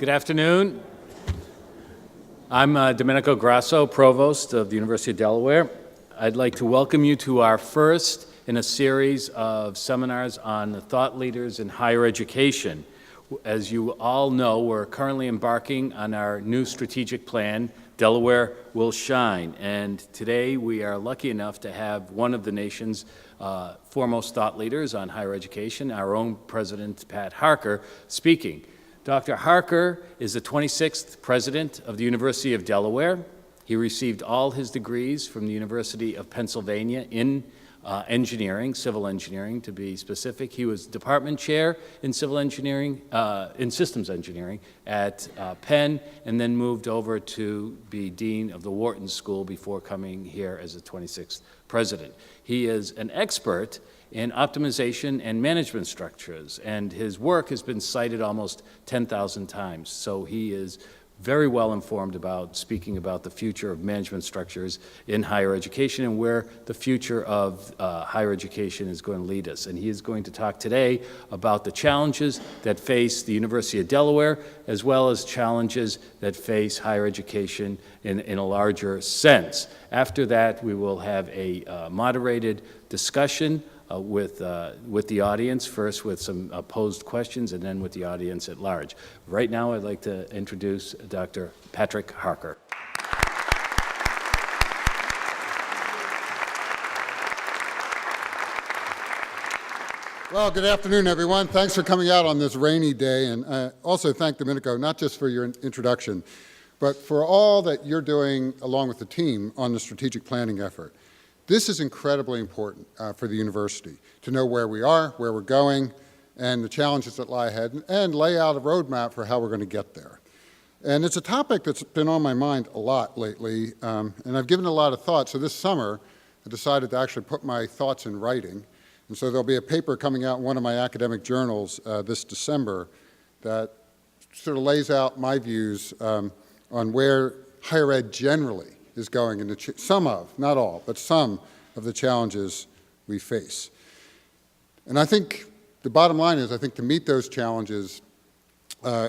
Good afternoon. I'm Domenico Grasso, Provost of the University of Delaware. I'd like to welcome you to our first in a series of seminars on the thought leaders in higher education. As you all know, we're currently embarking on our new strategic plan, Delaware Will Shine. And today we are lucky enough to have one of the nation's foremost thought leaders on higher education, our own President Pat Harker, speaking. Dr. Harker is the 26th president of the University of Delaware. He received all his degrees from the University of Pennsylvania in engineering, civil engineering to be specific. He was department chair in civil engineering, in systems engineering at Penn, and then moved over to be dean of the Wharton School before coming here as the 26th president. He is an expert in optimization and management structures, and his work has been cited almost 10,000 times. So he is very well informed about speaking about the future of management structures in higher education and where the future of higher education is going to lead us. And he is going to talk today about the challenges that face the University of Delaware, as well as challenges that face higher education in a larger sense. After that, we will have a moderated discussion with the audience, first with some posed questions and then with the audience at large. Right now, I'd like to introduce Dr. Patrick Harker. Well, good afternoon, everyone. Thanks for coming out on this rainy day, and also thank Domenico, not just for your introduction, but for all that you're doing along with the team on the strategic planning effort. This is incredibly important for the university to know where we are, where we're going, and the challenges that lie ahead, and lay out a roadmap for how we're going to get there. And it's a topic that's been on my mind a lot lately, and I've given it a lot of thought. So this summer, I decided to actually put my thoughts in writing. And so there'll be a paper coming out in one of my academic journals this December that sort of lays out my views on where higher ed generally is going, and some of, not all, but some of the challenges we face. And I think the bottom line is, I think to meet those challenges,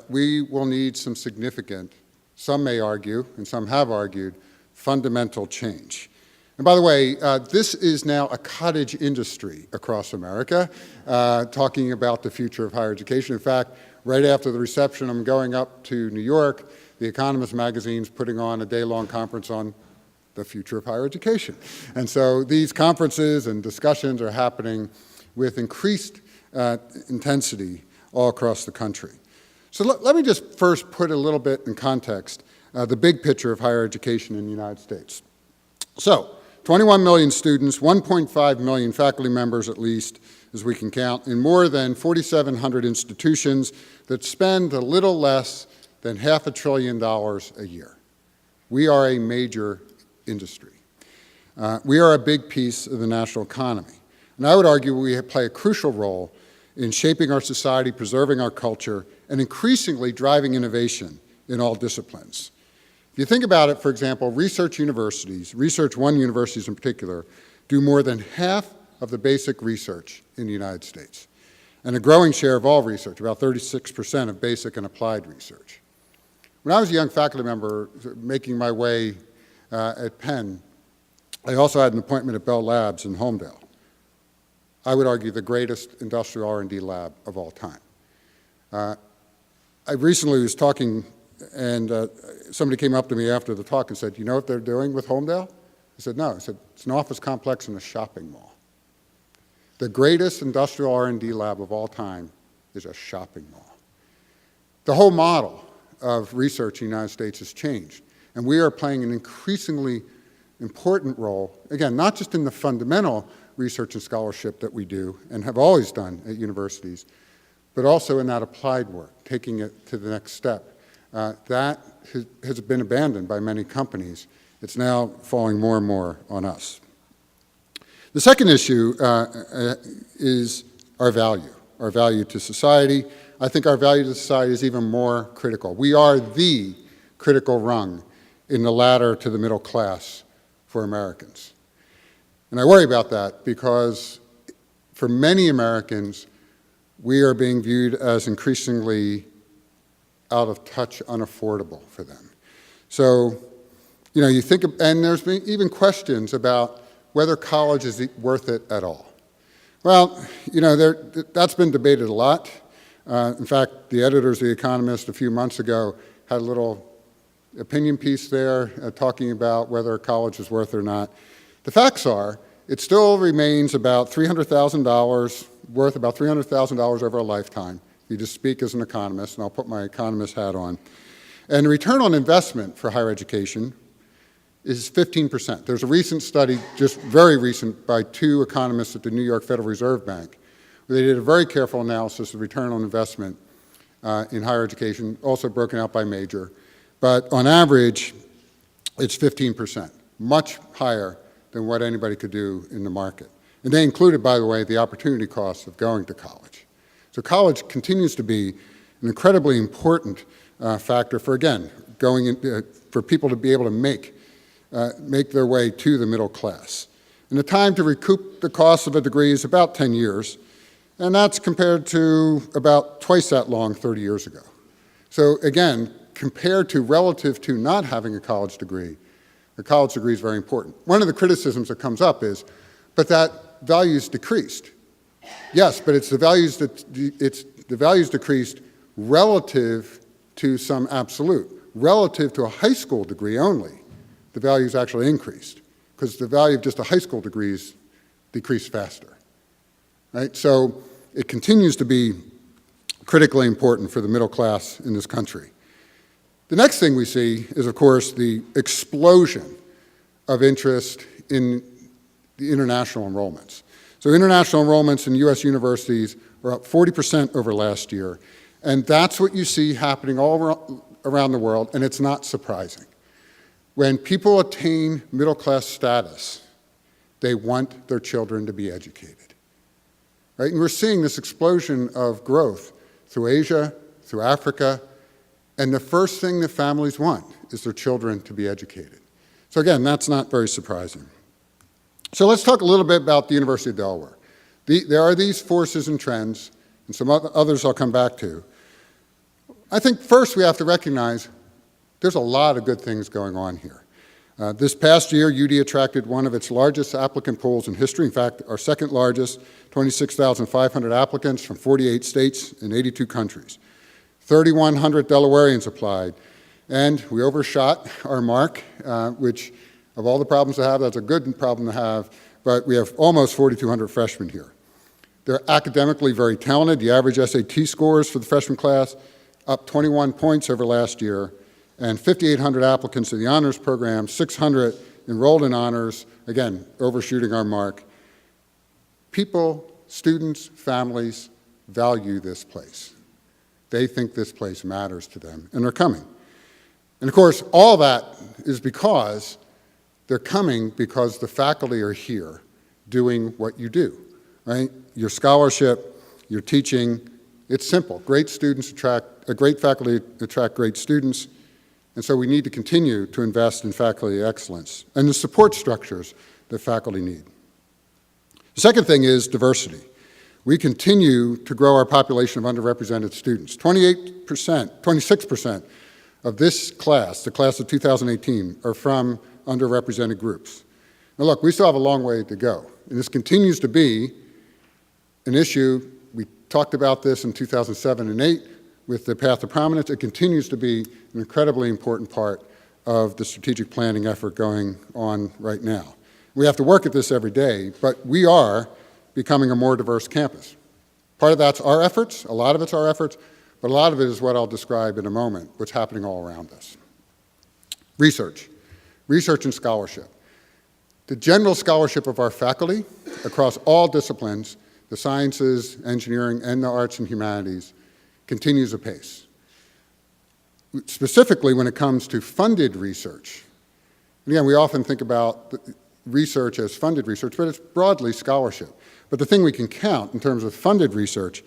we will need some significant, some may argue, and some have argued, fundamental change. And by the way, this is now a cottage industry across America, talking about the future of higher education. In fact, right after the reception, I'm going up to New York. The Economist magazine's putting on a day-long conference on the future of higher education. And so these conferences and discussions are happening with increased intensity all across the country. So let me just first put a little bit in context the big picture of higher education in the United States. So 21 million students, 1.5 million faculty members at least, as we can count, in more than 4,700 institutions that spend a little less than $500 billion a year. We are a major industry. We are a big piece of the national economy. And I would argue we play a crucial role in shaping our society, preserving our culture, and increasingly driving innovation in all disciplines. If you think about it, for example, research universities, Research One universities in particular, do more than half of the basic research in the United States, and a growing share of all research, about 36% of basic and applied research. When I was a young faculty member making my way at Penn, I also had an appointment at Bell Labs in Homedale. I would argue the greatest industrial R&D lab of all time. I recently was talking, and somebody came up to me after the talk and said, "You know what they're doing with Homedale?" I said, "No." I said, "It's an office complex in a shopping mall." The greatest industrial R&D lab of all time is a shopping mall. The whole model of research in the United States has changed, and we are playing an increasingly important role, again, not just in the fundamental research and scholarship that we do and have always done at universities, but also in that applied work, taking it to the next step. That has been abandoned by many companies. It's now falling more and more on us. The second issue is our value to society. I think our value to society is even more critical. We are the critical rung in the ladder to the middle class for Americans. And I worry about that because for many Americans, we are being viewed as increasingly out of touch, unaffordable for them. So, you know, you think, and there's been even questions about whether college is worth it at all. Well, you know, that's been debated a lot. In fact, the editors of The Economist a few months ago had a little opinion piece there talking about whether college is worth it or not. The facts are, it still remains about $300,000, worth about $300,000 over a lifetime. You just speak as an economist, and I'll put my economist hat on. And the return on investment for higher education is 15%. There's a recent study, just very recent, by two economists at the New York Federal Reserve Bank, where they did a very careful analysis of return on investment in higher education, also broken out by major. But on average, it's 15%, much higher than what anybody could do in the market. And they included, by the way, the opportunity cost of going to college. So college continues to be an incredibly important factor for, again, for people to be able to make their way to the middle class. And the time to recoup the cost of a degree is about 10 years, and that's compared to about twice that long 30 years ago. So again, compared to relative to not having a college degree, a college degree is very important. One of the criticisms that comes up is, but that value's decreased. Yes, but it's the values decreased relative to some absolute. Relative to a high school degree only, the value's actually increased, because the value of just a high school degree is decreased faster, right? So it continues to be critically important for the middle class in this country. The next thing we see is, of course, the explosion of interest in the international enrollments. So international enrollments in U.S. universities are up 40% over last year, and that's what you see happening all around the world, and it's not surprising. When people attain middle-class status, they want their children to be educated, right? And we're seeing this explosion of growth through Asia, through Africa, and the first thing that families want is their children to be educated. So again, that's not very surprising. So let's talk a little bit about the University of Delaware. There are these forces and trends, and some others I'll come back to. I think first we have to recognize there's a lot of good things going on here. This past year, UD attracted one of its largest applicant pools in history. In fact, our second largest, 26,500 applicants from 48 states and 82 countries. 3,100 Delawareans applied, and we overshot our mark, which of all the problems to have, that's a good problem to have, but we have almost 4,200 freshmen here. They're academically very talented. The average SAT scores for the freshman class up 21 points over last year, and 5,800 applicants to the honors program, 600 enrolled in honors, again, overshooting our mark. People, students, families value this place. They think this place matters to them, and they're coming. And of course, all that is because they're coming because the faculty are here doing what you do, right? Your scholarship, your teaching, it's simple. Great faculty attract great students, and so we need to continue to invest in faculty excellence and the support structures that faculty need. The second thing is diversity. We continue to grow our population of underrepresented students. 26% of this class, the class of 2018, are from underrepresented groups. Now look, we still have a long way to go, and this continues to be an issue. We talked about this in 2007 and 2008 with the Path to Prominence. It continues to be an incredibly important part of the strategic planning effort going on right now. We have to work at this every day, but we are becoming a more diverse campus. Part of that's our efforts, a lot of it's our efforts, but a lot of it is what I'll describe in a moment, what's happening all around us. Research and scholarship. The general scholarship of our faculty across all disciplines, the sciences, engineering, and the arts and humanities, continues apace. Specifically when it comes to funded research. And again, we often think about research as funded research, but it's broadly scholarship. But the thing we can count in terms of funded research,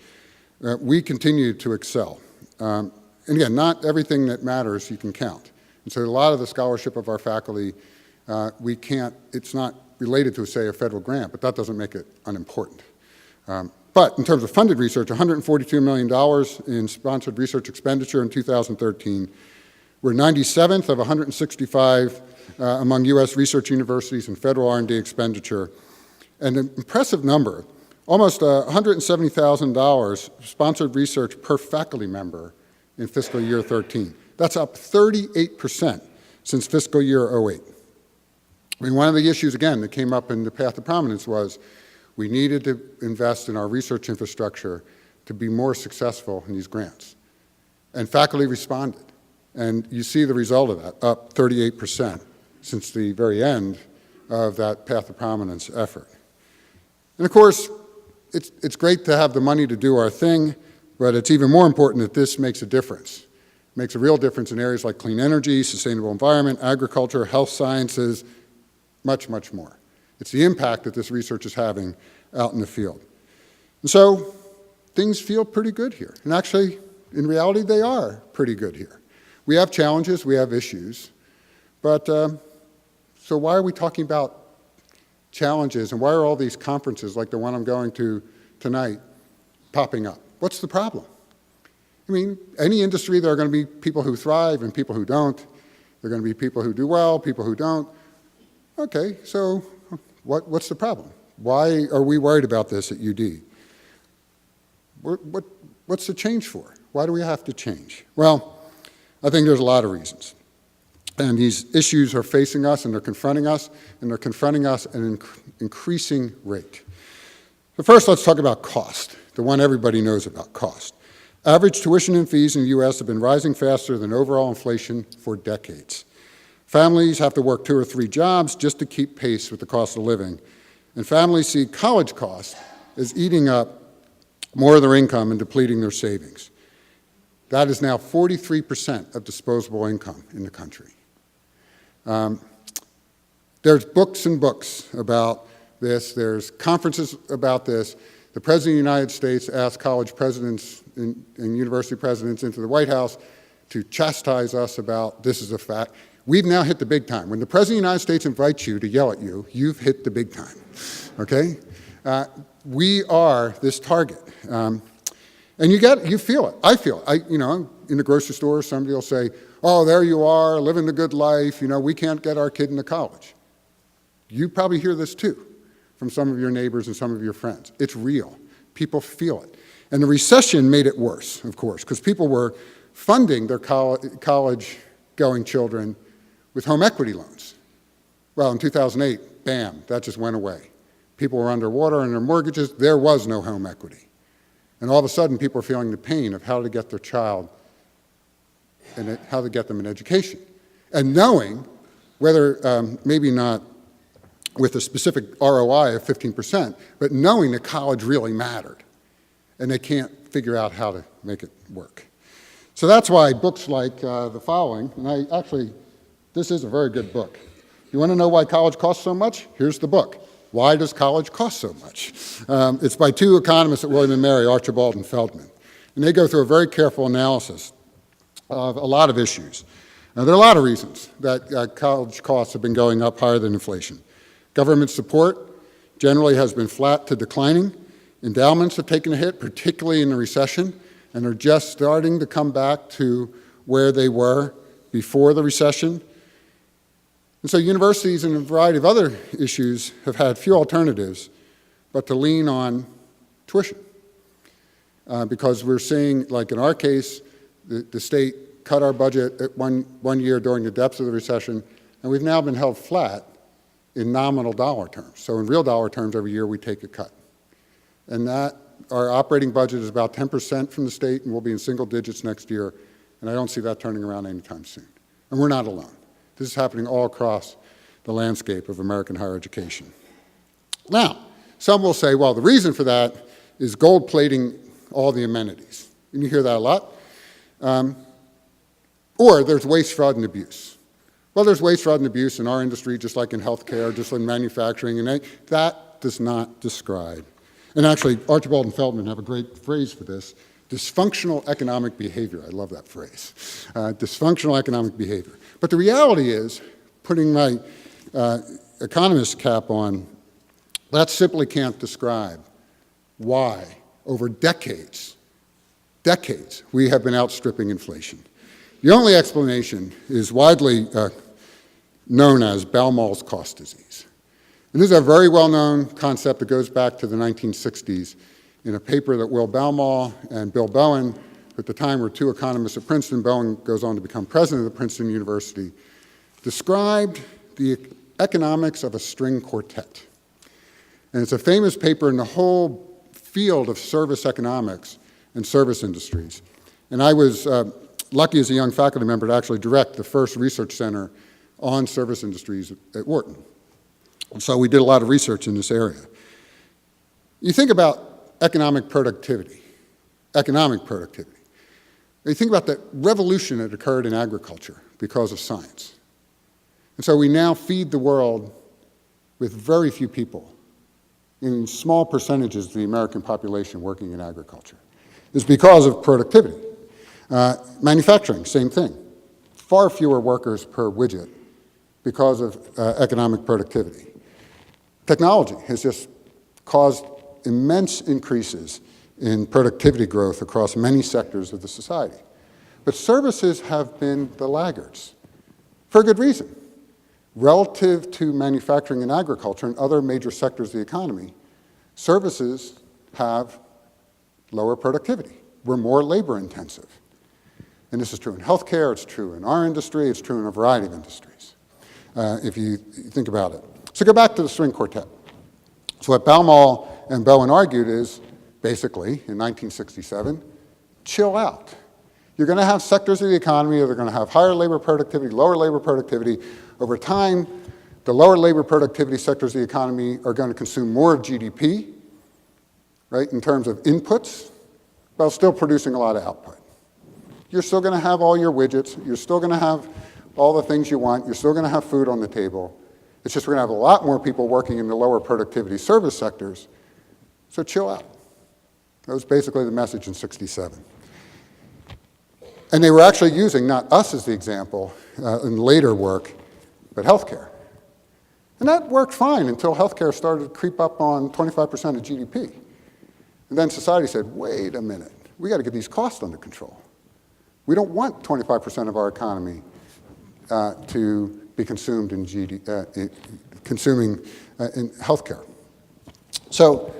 we continue to excel. And again, not everything that matters you can count. And so a lot of the scholarship of our faculty, it's not related to, say, a federal grant, but that doesn't make it unimportant. But in terms of funded research, $142 million in sponsored research expenditure in 2013. We're 97th of 165 among U.S. research universities in federal R&D expenditure. And an impressive number, almost $170,000 sponsored research per faculty member in fiscal year 13. That's up 38% since fiscal year 08. I mean, one of the issues, again, that came up in the path to prominence was we needed to invest in our research infrastructure to be more successful in these grants. And faculty responded. And you see the result of that, up 38% since the very end of that path to prominence effort. And of course, it's great to have the money to do our thing, but it's even more important that this makes a difference. It makes a real difference in areas like clean energy, sustainable environment, agriculture, health sciences, much, much more. It's the impact that this research is having out in the field. And so things feel pretty good here. And actually, in reality, they are pretty good here. We have challenges, we have issues, but so why are we talking about challenges, and why are all these conferences like the one I'm going to tonight popping up? What's the problem? I mean, any industry, there are going to be people who thrive and people who don't. There are going to be people who do well, people who don't. Okay, so what's the problem? Why are we worried about this at UD? What's the change for? Why do we have to change? Well, I think there's a lot of reasons. And these issues are facing us, and they're confronting us, at an increasing rate. But first, let's talk about cost, the one everybody knows about, cost. Average tuition and fees in the U.S. have been rising faster than overall inflation for decades. Families have to work 2 or 3 jobs just to keep pace with the cost of living. And families see college costs as eating up more of their income and depleting their savings. That is now 43% of disposable income in the country. There's books and books about this. There's conferences about this. The President of the United States asked college presidents and university presidents into the White House to chastise us about this is a fact. We've now hit the big time. When the President of the United States invites you to yell at you, you've hit the big time, okay? We are this target. And you feel it. I feel it. In the grocery store, somebody will say, oh, there you are, living the good life. We can't get our kid into college. You probably hear this too from some of your neighbors and some of your friends. It's real. People feel it. And the recession made it worse, of course, because people were funding their college-going children with home equity loans. Well, in 2008, bam, that just went away. People were underwater on their mortgages. There was no home equity. And all of a sudden, people are feeling the pain of how to get their child and how to get them an education. And knowing whether, maybe not with a specific ROI of 15%, but knowing that college really mattered. And they can't figure out how to make it work. So that's why books like the following, and this is a very good book. You want to know why college costs so much? Here's the book. Why does college cost so much? It's by 2 economists at William & Mary, Archibald and Feldman. And they go through a very careful analysis of a lot of issues. Now, there are a lot of reasons that college costs have been going up higher than inflation. Government support generally has been flat to declining. Endowments have taken a hit, particularly in the recession, and are just starting to come back to where they were before the recession. And so universities and a variety of other issues have had few alternatives but to lean on tuition. Because we're seeing, like in our case, the state cut our budget at one year during the depths of the recession, and we've now been held flat in nominal dollar terms. So in real dollar terms, every year we take a cut. And that, our operating budget is about 10% from the state, and we'll be in single digits next year, and I don't see that turning around anytime soon. And we're not alone. This is happening all across the landscape of American higher education. Now, some will say, well, the reason for that is gold plating all the amenities. And you hear that a lot. Or there's waste, fraud, and abuse. Well, there's waste, fraud, and abuse in our industry, just like in healthcare, just like in manufacturing, and that does not describe. And actually, Archibald and Feldman have a great phrase for this, dysfunctional economic behavior. I love that phrase, dysfunctional economic behavior. But the reality is, putting my economist cap on, that simply can't describe why over decades, we have been outstripping inflation. The only explanation is widely known as Baumol's cost disease. And this is a very well-known concept that goes back to the 1960s in a paper that Will Baumol and Bill Bowen, who at the time were two economists at Princeton, Bowen goes on to become president of Princeton University, described the economics of a string quartet. And it's a famous paper in the whole field of service economics and service industries. And I was lucky as a young faculty member to actually direct the first research center on service industries at Wharton. So we did a lot of research in this area. You think about economic productivity. You think about the revolution that occurred in agriculture because of science. And so we now feed the world with very few people in small percentages of the American population working in agriculture. It's because of productivity. Manufacturing, same thing. Far fewer workers per widget because of economic productivity. Technology has just caused immense increases in productivity growth across many sectors of the society. But services have been the laggards for a good reason. Relative to manufacturing and agriculture and other major sectors of the economy, services have lower productivity. We're more labor intensive. And this is true in healthcare, it's true in our industry, it's true in a variety of industries, if you think about it. So go back to the string quartet. So what Baumol and Bowen argued is, basically, in 1967, chill out. You're going to have sectors of the economy that are going to have higher labor productivity, lower labor productivity. Over time, the lower labor productivity sectors of the economy are going to consume more of GDP, right, in terms of inputs, while still producing a lot of output. You're still going to have all your widgets. You're still going to have all the things you want. You're still going to have food on the table. It's just we're going to have a lot more people working in the lower productivity service sectors. So chill out. That was basically the message in '67. And they were actually using not us as the example in later work, but healthcare. And that worked fine until healthcare started to creep up on 25% of GDP. And then society said, wait a minute, we got to get these costs under control. We don't want 25% of our economy to be consumed in consuming in healthcare. So,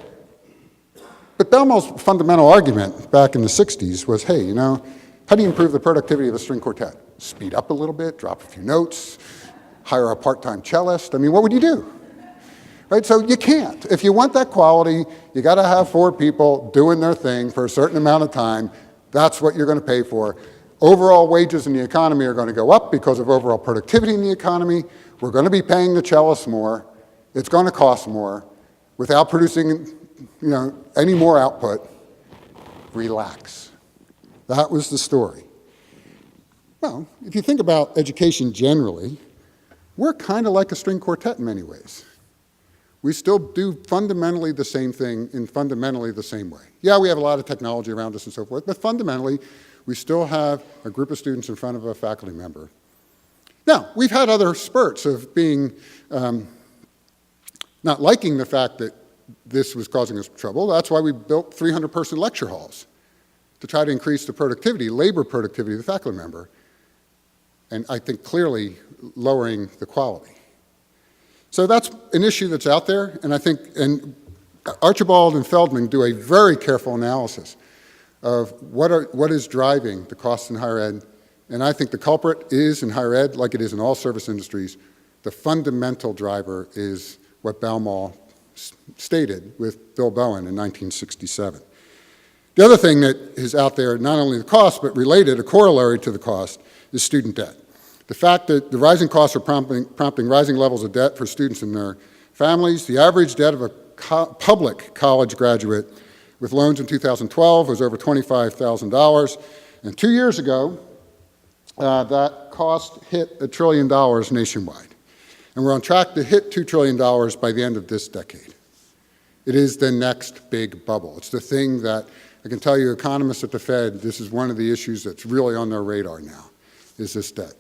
but Baumol's fundamental argument back in the 60s was, hey, you know, how do you improve the productivity of a string quartet? Speed up a little bit, drop a few notes, hire a part-time cellist. I mean, what would you do? Right, so you can't. If you want that quality, you got to have 4 people doing their thing for a certain amount of time. That's what you're going to pay for. Overall wages in the economy are going to go up because of overall productivity in the economy. We're going to be paying the cellists more. It's going to cost more without producing, any more output. Relax. That was the story. Well, if you think about education generally, we're kind of like a string quartet in many ways. We still do fundamentally the same thing in fundamentally the same way. Yeah, we have a lot of technology around us and so forth, but fundamentally, we still have a group of students in front of a faculty member. Now, we've had other spurts of being, not liking the fact that this was causing us trouble. That's why we built 300-person lecture halls to try to increase the productivity, labor productivity of the faculty member, and I think clearly lowering the quality. So that's an issue that's out there, and I think, and Archibald and Feldman do a very careful analysis of what is driving the costs in higher ed, and I think the culprit is in higher ed, like it is in all service industries. The fundamental driver is what Baumol stated with Bill Bowen in 1967. The other thing that is out there, not only the cost, but related, a corollary to the cost, is student debt. The fact that the rising costs are prompting rising levels of debt for students and their families. The average debt of a public college graduate with loans in 2012 was over $25,000. And 2 years ago, that cost hit $1 trillion nationwide. And we're on track to hit $2 trillion by the end of this decade. It is the next big bubble. It's the thing that, I can tell you, economists at the Fed, this is one of the issues that's really on their radar now, is this debt.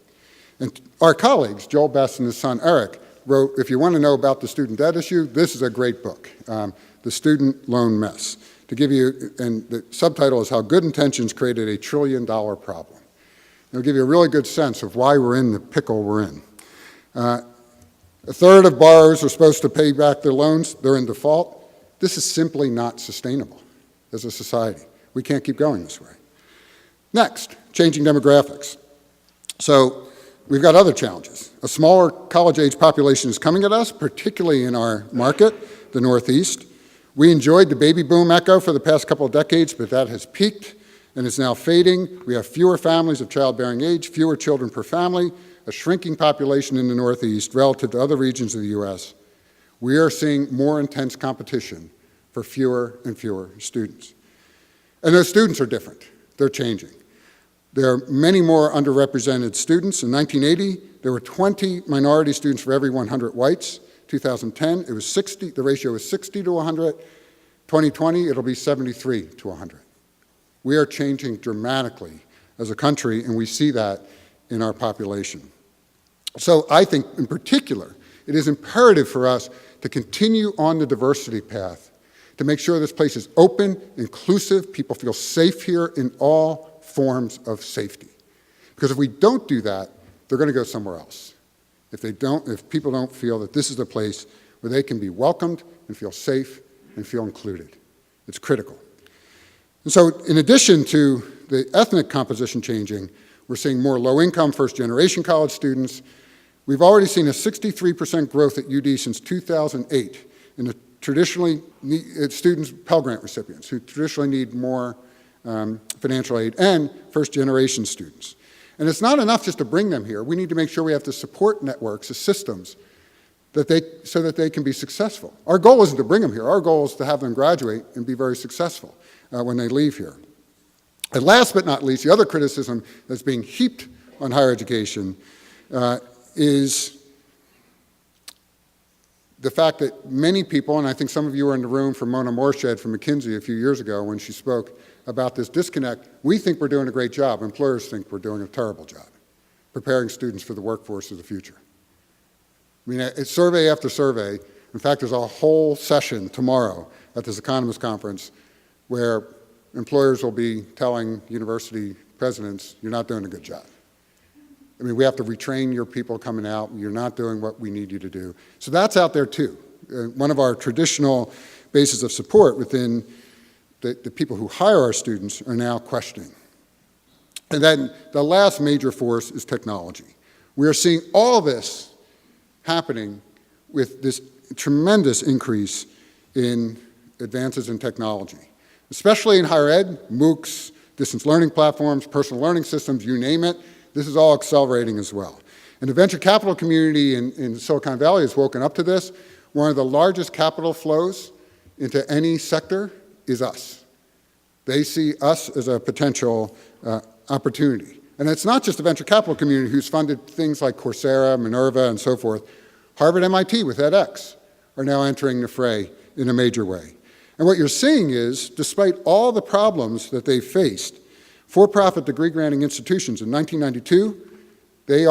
And our colleagues, Joel Best and his son Eric, wrote, if you want to know about the student debt issue, this is a great book, The Student Loan Mess. To to give you, and the subtitle is How Good Intentions Created a $1 Trillion Problem. It'll give you a really good sense of why we're in the pickle we're in. A third of borrowers are supposed to pay back their loans. They're in default. This is simply not sustainable as a society. We can't keep going this way. Next, changing demographics. So we've got other challenges. A smaller college-age population is coming at us, particularly in our market, the Northeast. We enjoyed the baby boom echo for the past couple of decades, but that has peaked and is now fading. We have fewer families of childbearing age, fewer children per family, a shrinking population in the Northeast relative to other regions of the U.S. We are seeing more intense competition for fewer and fewer students. And those students are different. They're changing. There are many more underrepresented students. In 1980, there were 20 minority students for every 100 whites. 2010, it was 60. The ratio was 60 to 100. 2020, it'll be 73 to 100. We are changing dramatically as a country, and we see that in our population. So I think, in particular, it is imperative for us to continue on the diversity path, to make sure this place is open, inclusive, people feel safe here in all forms of safety. Because if we don't do that, they're going to go somewhere else. If people don't feel that this is a place where they can be welcomed and feel safe and feel included. It's critical. And so in addition to the ethnic composition changing, we're seeing more low-income first-generation college students. We've already seen a 63% growth at UD since 2008 in the students, Pell Grant recipients, who traditionally need more financial aid, and first-generation students. And it's not enough just to bring them here. We need to make sure we have the support networks, the systems, so that they can be successful. Our goal isn't to bring them here. Our goal is to have them graduate and be very successful when they leave here. And last but not least, the other criticism that's being heaped on higher education is the fact that many people, and I think some of you were in the room for Mona Morshed from McKinsey a few years ago when she spoke about this disconnect. We think we're doing a great job. Employers think we're doing a terrible job preparing students for the workforce of the future. I mean, it's survey after survey. In fact, there's a whole session tomorrow at this economist conference where employers will be telling university presidents, you're not doing a good job. I mean, we have to retrain your people coming out. You're not doing what we need you to do. So that's out there too. One of our traditional bases of support within the people who hire our students are now questioning. And then the last major force is technology. We are seeing all this happening with this tremendous increase in advances in technology, especially in higher ed, MOOCs, distance learning platforms, personal learning systems, you name it. This is all accelerating as well. And the venture capital community in Silicon Valley has woken up to this. One of the largest capital flows into any sector is us. They see us as a potential opportunity. And it's not just the venture capital community who's funded things like Coursera, Minerva, and so forth. Harvard, MIT with edX are now entering the fray in a major way. And what you're seeing is, despite all the problems that they faced, for-profit degree-granting institutions in 1992, they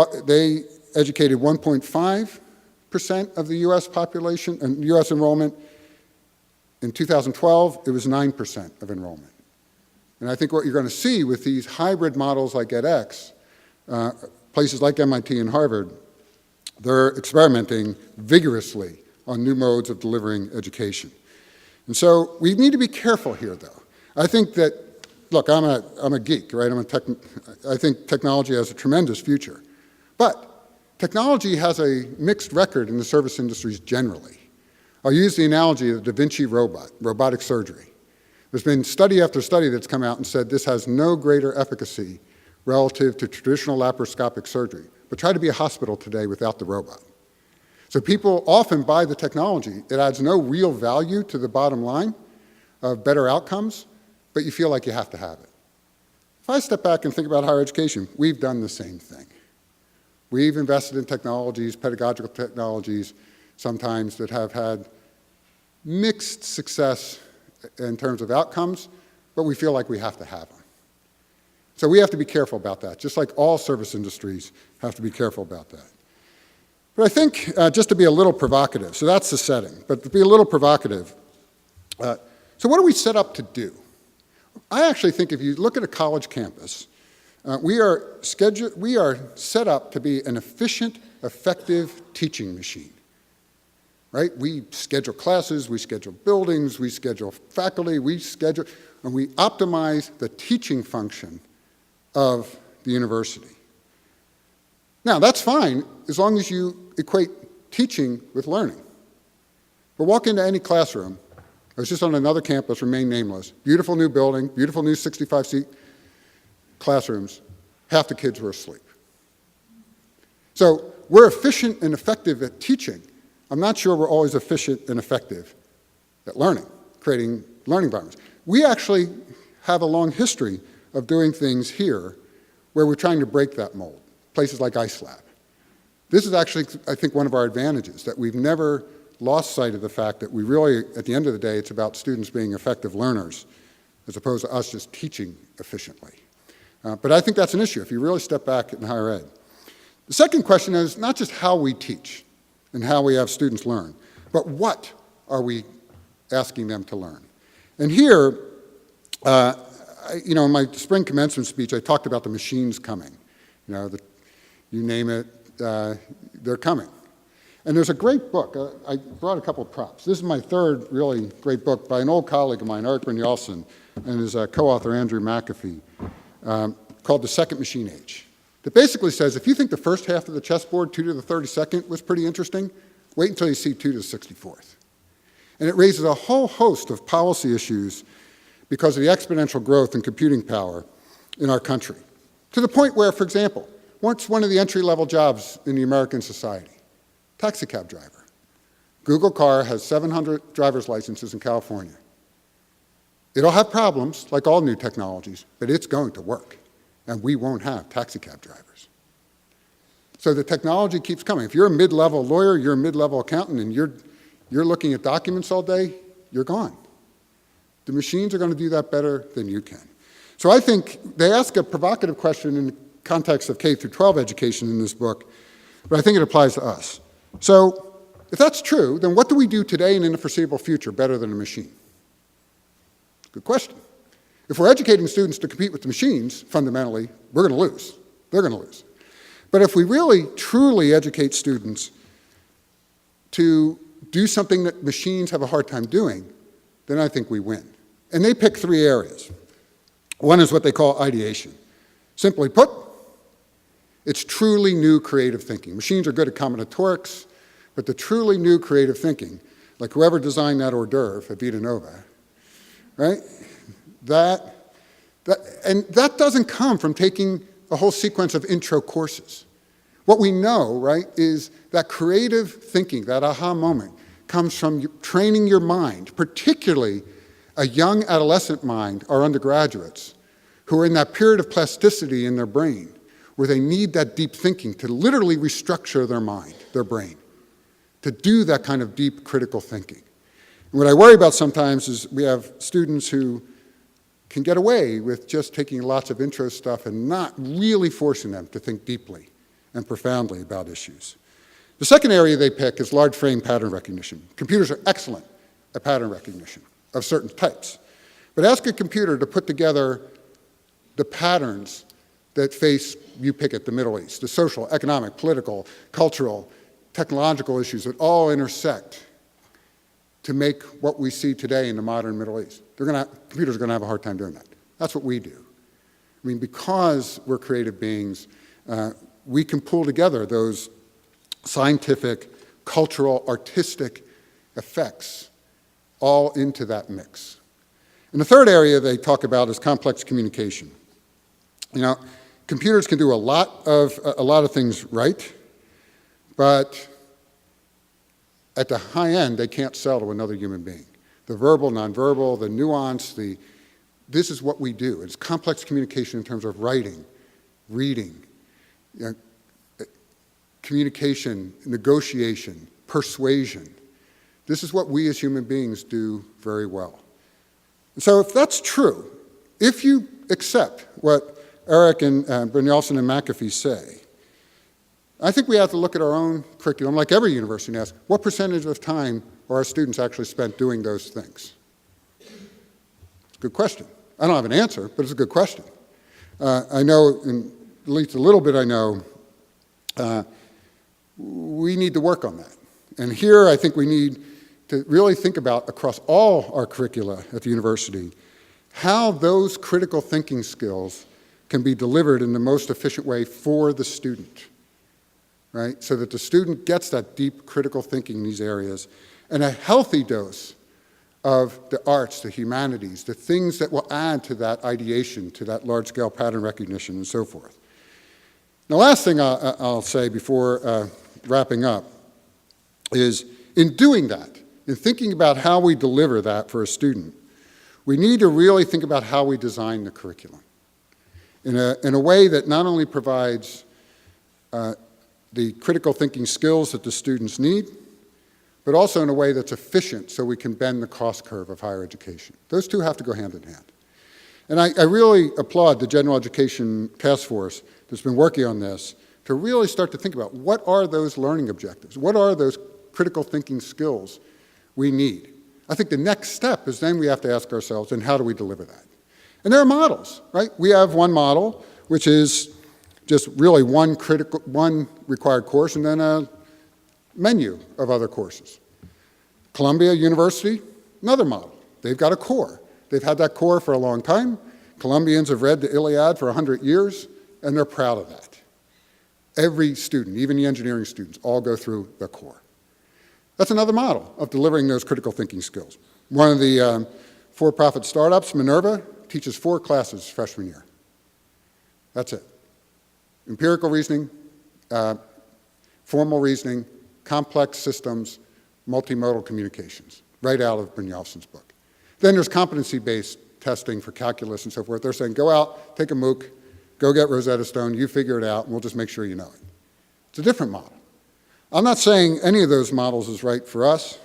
educated 1.5% of the U.S. population and U.S. enrollment. In 2012, it was 9% of enrollment. And I think what you're going to see with these hybrid models like edX, places like MIT and Harvard, they're experimenting vigorously on new modes of delivering education. And so we need to be careful here, though. I think that, look, I'm a geek, right? I think technology has a tremendous future. But technology has a mixed record in the service industries generally. I'll use the analogy of the Da Vinci robot, robotic surgery. There's been study after study that's come out and said this has no greater efficacy relative to traditional laparoscopic surgery. But try to be a hospital today without the robot. So people often buy the technology. It adds no real value to the bottom line of better outcomes, but you feel like you have to have it. If I step back and think about higher education, we've done the same thing. We've invested in technologies, pedagogical technologies, sometimes that have had mixed success in terms of outcomes, but we feel like we have to have them. So we have to be careful about that, just like all service industries have to be careful about that. But I think, just to be a little provocative, so that's the setting, but to be a little provocative, So what are we set up to do? I actually think if you look at a college campus, we are set up to be an efficient, effective teaching machine, right? We schedule classes, we schedule buildings, we schedule faculty, and we optimize the teaching function of the university. Now, that's fine as long as you equate teaching with learning. But walk into any classroom. I was just on another campus, remain nameless. Beautiful new building, beautiful new 65-seat classrooms. Half the kids were asleep. So we're efficient and effective at teaching. I'm not sure we're always efficient and effective at learning, creating learning environments. We actually have a long history of doing things here where we're trying to break that mold, places like IceLab. This is actually, I think, one of our advantages, that we've never lost sight of the fact that we really, at the end of the day, it's about students being effective learners as opposed to us just teaching efficiently. But I think that's an issue if you really step back in higher ed. The second question is not just how we teach and how we have students learn, but what are we asking them to learn? And here, in my spring commencement speech, I talked about the machines coming. You name it, they're coming. And there's a great book. I brought a couple of props. This is my third really great book by an old colleague of mine, Eric Brynjolfsson, and his co-author, Andrew McAfee, called The Second Machine Age. That basically says, if you think the first half of the chessboard, 2 to the 32nd, was pretty interesting, wait until you see 2 to the 64th. And it raises a whole host of policy issues because of the exponential growth in computing power in our country. To the point where, for example, what's one of the entry-level jobs in the American society? Taxi cab driver. Google Car has 700 driver's licenses in California. It'll have problems, like all new technologies, but it's going to work, and we won't have taxi cab drivers. So the technology keeps coming. If you're a mid-level lawyer, you're a mid-level accountant, and you're looking at documents all day, you're gone. The machines are going to do that better than you can. So I think they ask a provocative question in the context of K through 12 education in this book, but I think it applies to us. So if that's true, then what do we do today and in the foreseeable future better than a machine? Good question. If we're educating students to compete with the machines, fundamentally, we're going to lose. They're going to lose. But if we really, truly educate students to do something that machines have a hard time doing, then I think we win. And they pick 3 areas. One is what they call ideation. Simply put, it's truly new creative thinking. Machines are good at combinatorics, but the truly new creative thinking, like whoever designed that hors d'oeuvre at Vita Nova, right? That doesn't come from taking a whole sequence of intro courses. What we know, right, is that creative thinking, that aha moment, comes from training your mind, particularly a young adolescent mind or undergraduates who are in that period of plasticity in their brain where they need that deep thinking to literally restructure their mind, their brain, to do that kind of deep critical thinking. And what I worry about sometimes is we have students who can get away with just taking lots of intro stuff and not really forcing them to think deeply and profoundly about issues. The second area they pick is large frame pattern recognition. Computers are excellent at pattern recognition of certain types. But ask a computer to put together the patterns that face, you pick it, the Middle East, the social, economic, political, cultural, technological issues that all intersect to make what we see today in the modern Middle East. Computers are going to have a hard time doing that. That's what we do. I mean, because we're creative beings, we can pull together those scientific, cultural, artistic effects all into that mix. And the third area they talk about is complex communication. Computers can do a lot of things right, but at the high end, they can't sell to another human being. The verbal, nonverbal, the nuance, this is what we do. It's complex communication in terms of writing, reading, communication, negotiation, persuasion. This is what we as human beings do very well. So if that's true, if you accept what Eric and Brynjolfsson and McAfee say, I think we have to look at our own curriculum, like every university, and ask, what percentage of time are our students actually spent doing those things? Good question. I don't have an answer, but it's a good question. I know, in at least a little bit I know, we need to work on that. And here I think we need to really think about, across all our curricula at the university, how those critical thinking skills can be delivered in the most efficient way for the student, right? So that the student gets that deep critical thinking in these areas and a healthy dose of the arts, the humanities, the things that will add to that ideation, to that large-scale pattern recognition and so forth. The last thing I'll say before wrapping up is, in doing that, in thinking about how we deliver that for a student, we need to really think about how we design the curriculum in a way that not only provides the critical thinking skills that the students need, but also in a way that's efficient so we can bend the cost curve of higher education. Those two have to go hand in hand. And I really applaud the General Education Task Force that's been working on this to really start to think about what are those learning objectives? What are those critical thinking skills we need? I think the next step is then we have to ask ourselves, and how do we deliver that? And there are models, right? We have one model, which is just really one required course and then a menu of other courses. Columbia University, another model. They've got a core. They've had that core for a long time. Columbians have read the Iliad for 100 years, and they're proud of that. Every student, even the engineering students, all go through the core. That's another model of delivering those critical thinking skills. One of the for-profit startups, Minerva, teaches 4 classes freshman year. That's it. Empirical reasoning, formal reasoning, complex systems, multimodal communications, right out of Brynjolfsson's book. Then there's competency-based testing for calculus and so forth. They're saying, go out, take a MOOC, go get Rosetta Stone, you figure it out, and we'll just make sure you know it. It's a different model. I'm not saying any of those models is right for us,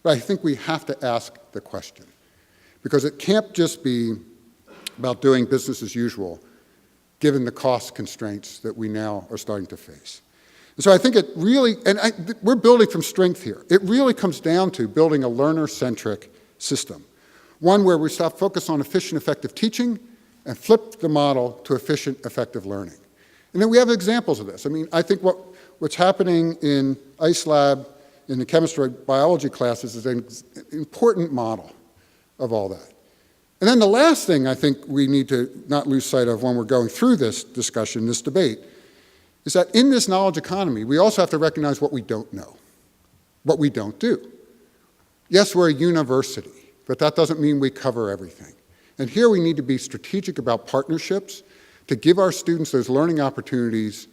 but I think we have to ask the question. Because it can't just be about doing business as usual, given the cost constraints that we now are starting to face. And so I think it really, we're building from strength here. It really comes down to building a learner-centric system, one where we stop focus on efficient, effective teaching and flip the model to efficient, effective learning. And then we have examples of this. I mean, I think what's happening in ICE Lab in the chemistry biology classes is an important model of all that. And then the last thing I think we need to not lose sight of when we're going through this discussion, this debate, is that in this knowledge economy, we also have to recognize what we don't know, what we don't do. Yes, we're a university, but that doesn't mean we cover everything. And here we need to be strategic about partnerships to give our students those learning opportunities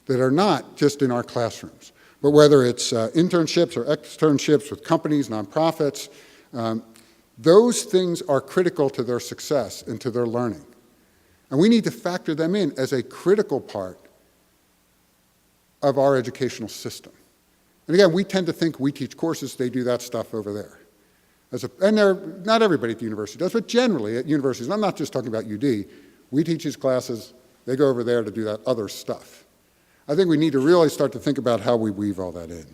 that are not just in our classrooms, but whether it's internships or externships with companies, nonprofits, those things are critical to their success and to their learning. And we need to factor them in as a critical part of our educational system. And again, we tend to think we teach courses, they do that stuff over there. And not everybody at the university does, but generally at universities, and I'm not just talking about UD, we teach these classes, they go over there to do that other stuff. I think we need to really start to think about how we weave all that in.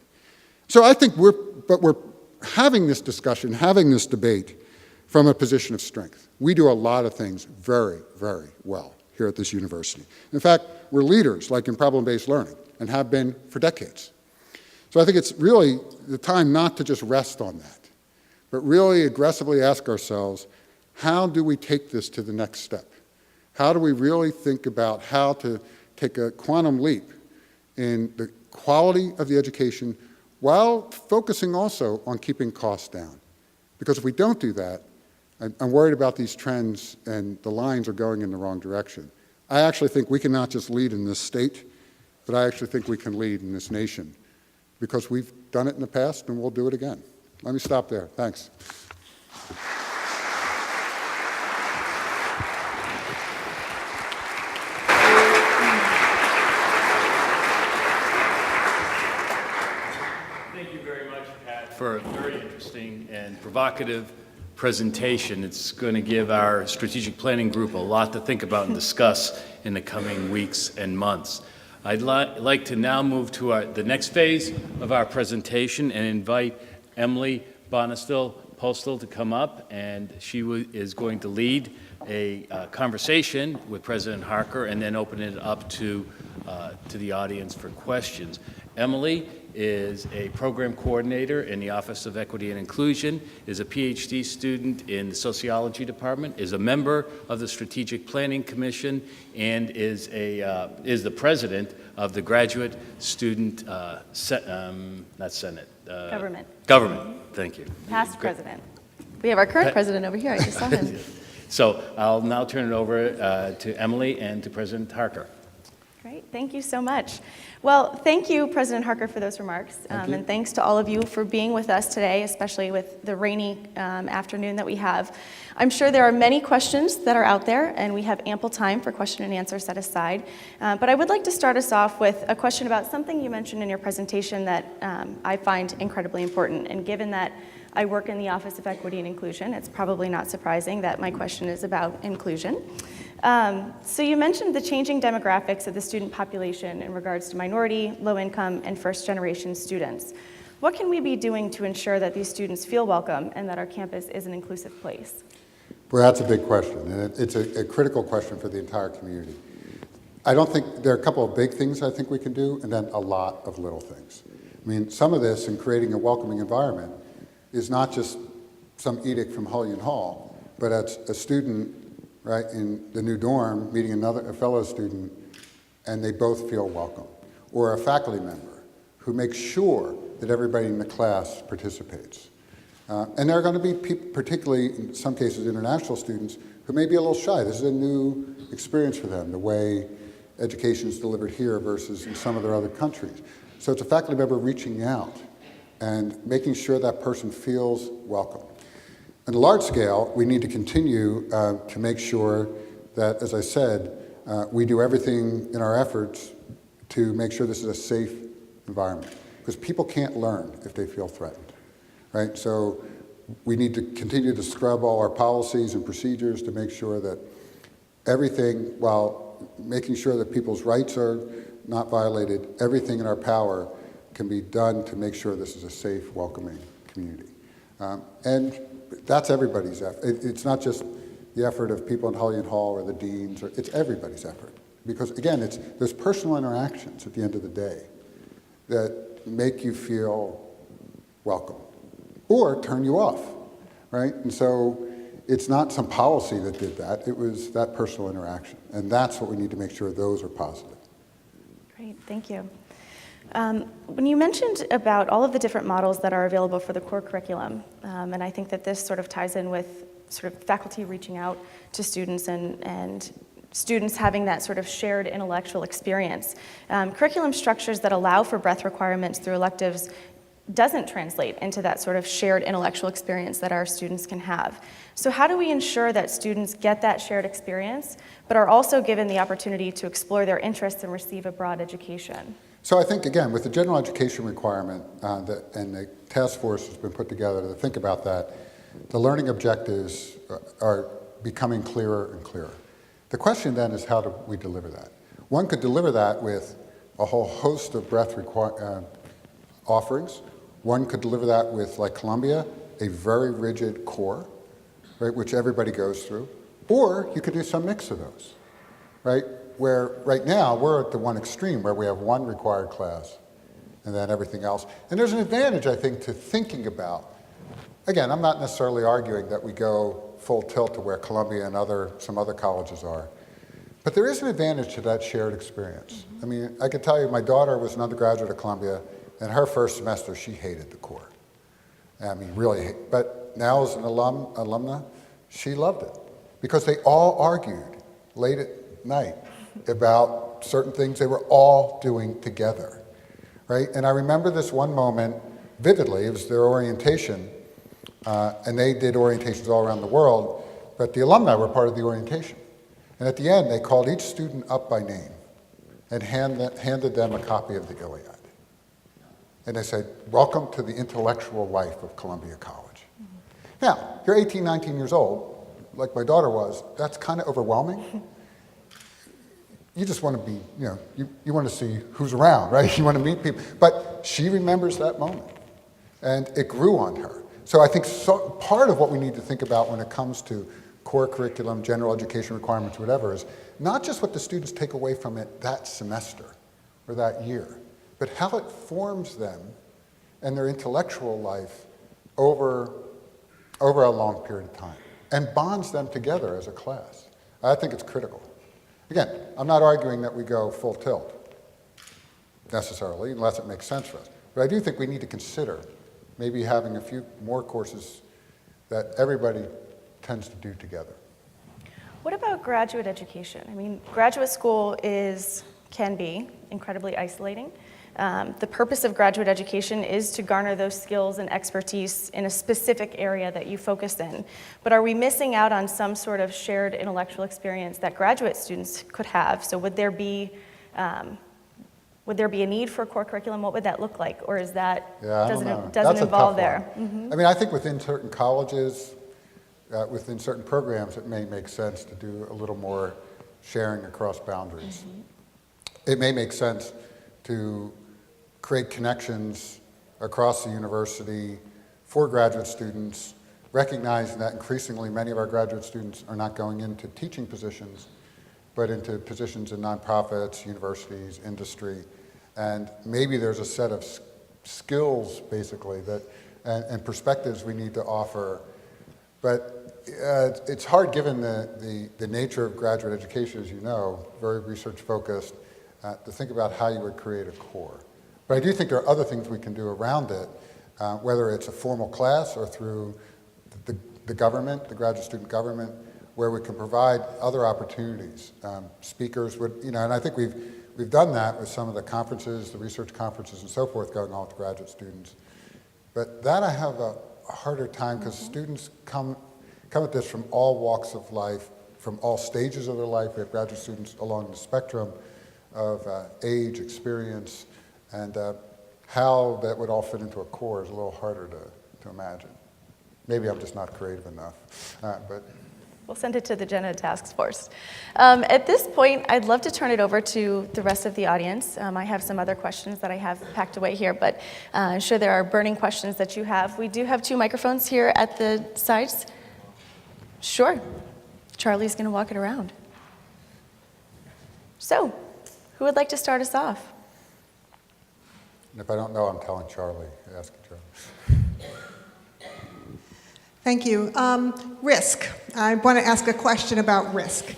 So I think we're having this discussion, having this debate from a position of strength. We do a lot of things very, very well here at this university. In fact, we're leaders, like in problem-based learning, and have been for decades. So I think it's really the time not to just rest on that, but really aggressively ask ourselves, how do we take this to the next step? How do we really think about how to take a quantum leap in the quality of the education while focusing also on keeping costs down? Because if we don't do that, I'm worried about these trends and the lines are going in the wrong direction. I actually think we can not just lead in this state, but I actually think we can lead in this nation because we've done it in the past and we'll do it again. Let me stop there. Thanks. Thank you very much, Pat, for a very interesting and provocative presentation. It's going to give our strategic planning group a lot to think about and discuss in the coming weeks and months. I'd like to now move to the next phase of our presentation and invite Emily Bonestell Postal to come up, and she is going to lead a conversation with President Harker and then open it up to the audience for questions. Emily is a program coordinator in the Office of Equity and Inclusion, is a PhD student in the Sociology Department, is a member of the Strategic Planning Commission, and is the president of the Graduate Student, not Senate. Government, thank you. Past president. We have our current president over here. I just saw him. So I'll now turn it over to Emily and to President Harker. Great, thank you so much. Well, thank you, President Harker, for those remarks. And thanks to all of you for being with us today, especially with the rainy afternoon that we have. I'm sure there are many questions that are out there, and we have ample time for question and answer set aside. But I would like to start us off with a question about something you mentioned in your presentation that I find incredibly important. And given that I work in the Office of Equity and Inclusion, it's probably not surprising that my question is about inclusion. So you mentioned the changing demographics of the student population in regards to minority, low-income, and first-generation students. What can we be doing to ensure that these students feel welcome and that our campus is an inclusive place? Well, that's a big question, and it's a critical question for the entire community. I don't think there are a couple of big things I think we can do, and then a lot of little things. I mean, some of this in creating a welcoming environment is not just some edict from Hullion Hall, but as a student, right, in the new dorm, meeting a fellow student, and they both feel welcome. Or a faculty member who makes sure that everybody in the class participates. And there are going to be people, particularly in some cases international students, who may be a little shy. This is a new experience for them, the way education is delivered here versus in some of their other countries. So it's a faculty member reaching out and making sure that person feels welcome. On a large scale, we need to continue to make sure that, as I said, we do everything in our efforts to make sure this is a safe environment. Because people can't learn if they feel threatened, right? So we need to continue to scrub all our policies and procedures to make sure that everything, while making sure that people's rights are not violated, everything in our power can be done to make sure this is a safe, welcoming community. And that's everybody's effort. It's not just the effort of people in Hullion Hall or the deans, it's everybody's effort. Because again, there's personal interactions at the end of the day that make you feel welcome or turn you off, right? And so it's not some policy that did that, it was that personal interaction. And that's what we need to make sure those are positive. Great, thank you. When you mentioned about all of the different models that are available for the core curriculum, and I think that this sort of ties in with sort of faculty reaching out to students and students having that sort of shared intellectual experience. Curriculum structures that allow for breadth requirements through electives doesn't translate into that sort of shared intellectual experience that our students can have. So how do we ensure that students get that shared experience, but are also given the opportunity to explore their interests and receive a broad education? So I think, again, with the general education requirement and the task force has been put together to think about that, the learning objectives are becoming clearer and clearer. The question then is, how do we deliver that? One could deliver that with a whole host of breadth offerings. One could deliver that with, like Columbia, a very rigid core, right, which everybody goes through. Or you could do some mix of those, right? Where right now we're at the one extreme where we have one required class and then everything else. And there's an advantage, I think, to thinking about, again, I'm not necessarily arguing that we go full tilt to where Columbia and some other colleges are, but there is an advantage to that shared experience. I mean, I can tell you my daughter was an undergraduate at Columbia, and her first semester she hated the core. I mean, really, but now as an alumna, she loved it because they all argued late at night about certain things they were all doing together, right? And I remember this one moment vividly. It was their orientation, and they did orientations all around the world, but the alumni were part of the orientation. And at the end, they called each student up by name and handed them a copy of the Iliad. And they said, welcome to the intellectual life of Columbia College. Mm-hmm. Now, you're 18, 19 years old, like my daughter was, that's kind of overwhelming. You just want to be, you want to see who's around, right? You want to meet people. But she remembers that moment. And it grew on her. So I think part of what we need to think about when it comes to core curriculum, general education requirements, whatever, is not just what the students take away from it that semester or that year, but how it forms them and their intellectual life over a long period of time and bonds them together as a class. I think it's critical. Again, I'm not arguing that we go full tilt necessarily, unless it makes sense for us. But I do think we need to consider maybe having a few more courses that everybody tends to do together. What about graduate education? I mean, graduate school can be incredibly isolating. The purpose of graduate education is to garner those skills and expertise in a specific area that you focus in. But are we missing out on some sort of shared intellectual experience that graduate students could have? So would there be a need for a core curriculum? What would that look like? Or is that doesn't involve there? Mm-hmm. I mean, I think within certain colleges, within certain programs, it may make sense to do a little more sharing across boundaries. Mm-hmm. It may make sense to create connections across the university for graduate students, recognizing that increasingly many of our graduate students are not going into teaching positions, but into positions in nonprofits, universities, industry, and maybe there's a set of skills, basically, and perspectives we need to offer. But it's hard, given the nature of graduate education, as you know, very research-focused, to think about how you would create a core. But I do think there are other things we can do around it, whether it's a formal class or through the government, the graduate student government, where we can provide other opportunities. Speakers would, and I think we've done that with some of the conferences, the research conferences and so forth going on with graduate students. But that I have a harder time, because students come at this from all walks of life, from all stages of their life. We have graduate students along the spectrum of age, experience, and how that would all fit into a core is a little harder to imagine. Maybe I'm just not creative enough, but... We'll send it to the Jenna Task Force. At this point, I'd love to turn it over to the rest of the audience. I have some other questions that I have packed away here, but I'm sure there are burning questions that you have. We do have 2 microphones here at the sides. Sure. Charlie's going to walk it around. So, who would like to start us off? And if I don't know, I'm telling Charlie. Ask Charlie. Thank you. Risk. I want to ask a question about risk.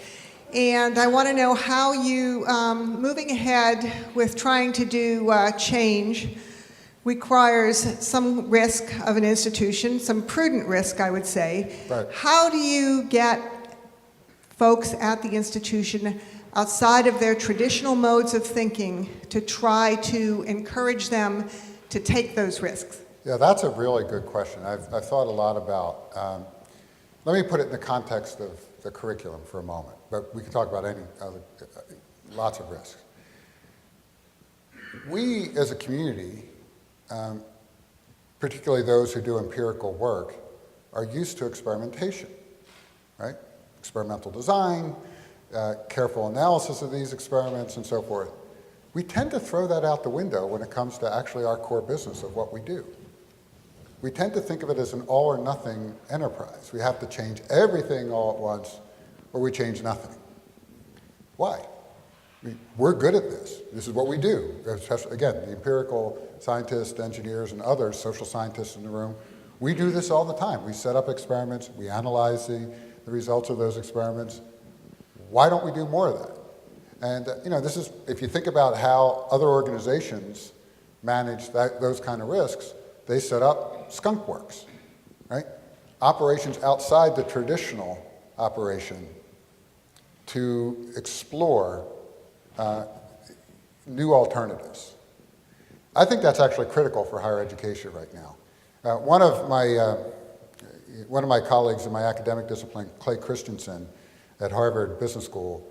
And I want to know how you, moving ahead with trying to do change, requires some risk of an institution, some prudent risk, I would say. Right. How do you get folks at the institution outside of their traditional modes of thinking to try to encourage them to take those risks? Yeah, that's a really good question. I've thought a lot about, let me put it in the context of the curriculum for a moment, but we can talk about any other, lots of risks. We as a community, particularly those who do empirical work, are used to experimentation, right? Experimental design, careful analysis of these experiments and so forth. We tend to throw that out the window when it comes to actually our core business of what we do. We tend to think of it as an all or nothing enterprise. We have to change everything all at once, or we change nothing. Why? We're good at this. This is what we do. Especially, again, the empirical scientists, engineers, and others, social scientists in the room, we do this all the time. We set up experiments, we analyze the results of those experiments. Why don't we do more of that? And this is, if you think about how other organizations manage those kind of risks, they set up skunk works, right? Operations outside the traditional operation to explore new alternatives. I think that's actually critical for higher education right now. One of my colleagues in my academic discipline, Clay Christensen at Harvard Business School,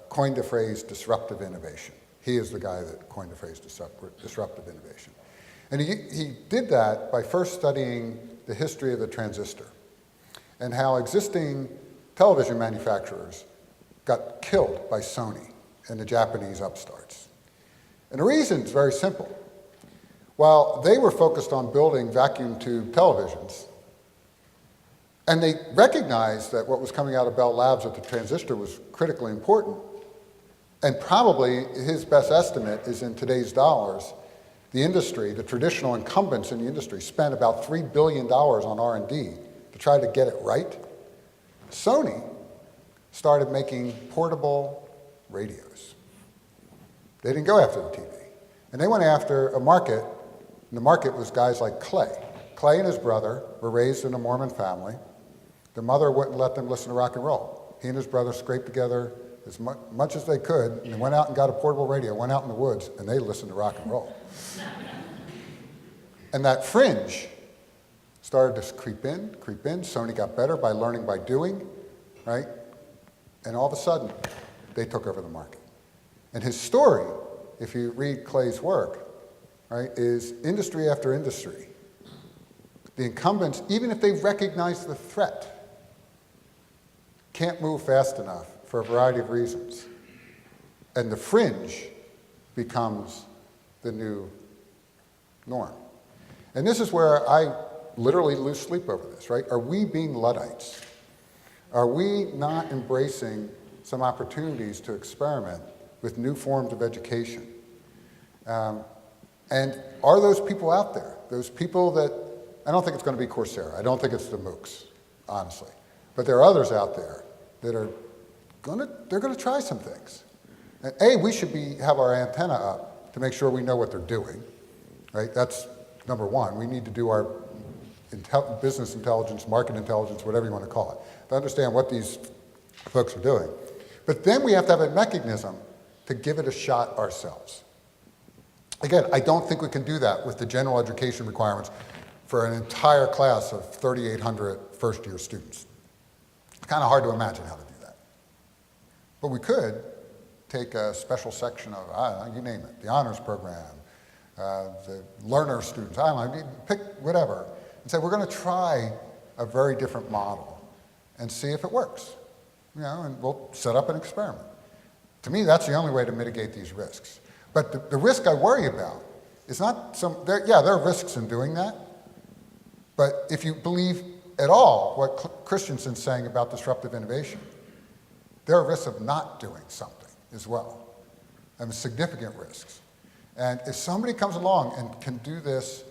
coined the phrase disruptive innovation. He is the guy that coined the phrase disruptive innovation. And he did that by first studying the history of the transistor and how existing television manufacturers got killed by Sony and the Japanese upstarts. And the reason is very simple. While they were focused on building vacuum tube televisions, And they recognized that what was coming out of Bell Labs with the transistor was critically important. And probably his best estimate is in today's dollars, the industry, the traditional incumbents in the industry, spent about $3 billion on R&D to try to get it right. Sony started making portable radios. They didn't go after the TV. And they went after a market, and the market was guys like Clay. Clay and his brother were raised in a Mormon family. Their mother wouldn't let them listen to rock and roll. He and his brother scraped together as much as they could, and they went out and got a portable radio, went out in the woods, and they listened to rock and roll. And that fringe started to creep in. Sony got better by learning by doing, right? And all of a sudden, they took over the market. And his story, if you read Clay's work, right, is industry after industry. The incumbents, even if they recognize the threat, can't move fast enough for a variety of reasons. And the fringe becomes the new norm. And this is where I literally lose sleep over this, right? Are we being Luddites? Are we not embracing some opportunities to experiment with new forms of education? And are those people out there? Those people that, I don't think it's going to be Coursera. I don't think it's the MOOCs, honestly. But there are others out there that are they're going to try some things. And we should have our antenna up to make sure we know what they're doing, right? That's number one. We need to do our business intelligence, market intelligence, whatever you want to call it, to understand what these folks are doing. But then we have to have a mechanism to give it a shot ourselves. Again, I don't think we can do that with the general education requirements for an entire class of 3,800 first-year students. It's kind of hard to imagine how to do that. But we could take a special section of, I don't know, you name it, the honors program, the learner students, I don't know, pick whatever, and say we're going to try a very different model and see if it works. You know, and we'll set up an experiment. To me, that's the only way to mitigate these risks. But the risk I worry about is not there are risks in doing that, but if you believe at all what Christensen's saying about disruptive innovation, there are risks of not doing something as well, and significant risks. And if somebody comes along and can do this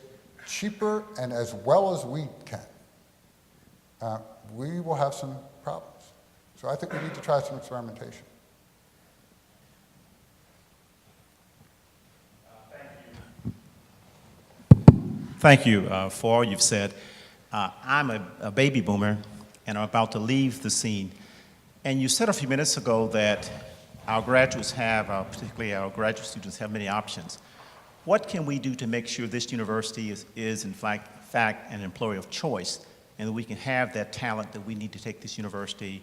cheaper and as well as we can, we will have some problems. So I think we need to try some experimentation. Thank you for all you've said. I'm a baby boomer, and I'm about to leave the scene. And you said a few minutes ago that our graduates have, particularly our graduate students, have many options. What can we do to make sure this university is in fact, an employer of choice, and that we can have that talent that we need to take this university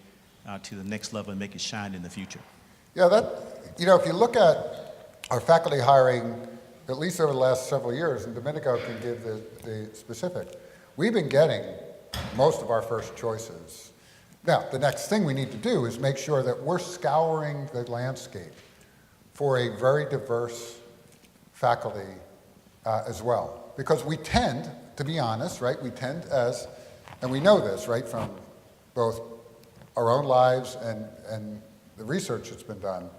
to the next level and make it shine in the future? Yeah, if you look at our faculty hiring, at least over the last several years, and Domenico can give the specific, we've been getting most of our first choices. Now, the next thing we need to do is make sure that we're scouring the landscape for a very diverse faculty as well. Because we tend, to be honest, right, and we know this, right, from both our own lives and the research that's been done,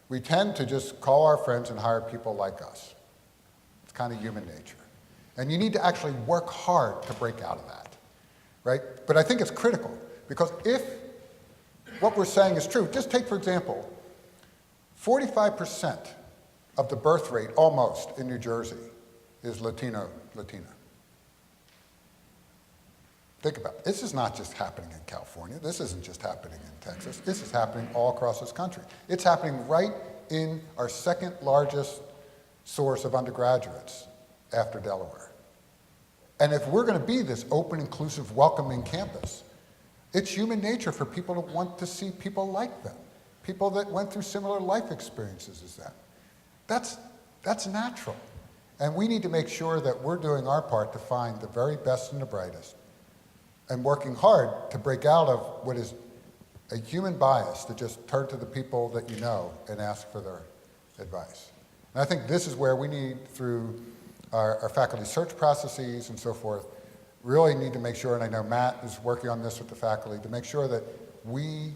we tend to just call our friends and hire people like us. It's kind of human nature. And you need to actually work hard to break out of that, right? But I think it's critical, because if what we're saying is true, just take, for example, 45% of the birth rate, almost, in New Jersey is Latina. Think about it. This is not just happening in California. This isn't just happening in Texas. This is happening all across this country. It's happening right in our second largest source of undergraduates after Delaware. And if we're going to be this open, inclusive, welcoming campus, it's human nature for people to want to see people like them, people that went through similar life experiences as them. That's natural. And we need to make sure that we're doing our part to find the very best and the brightest, and working hard to break out of what is a human bias to just turn to the people that you know and ask for their advice. And I think this is where we need, through our faculty search processes and so forth, really need to make sure, and I know Matt is working on this with the faculty, to make sure that we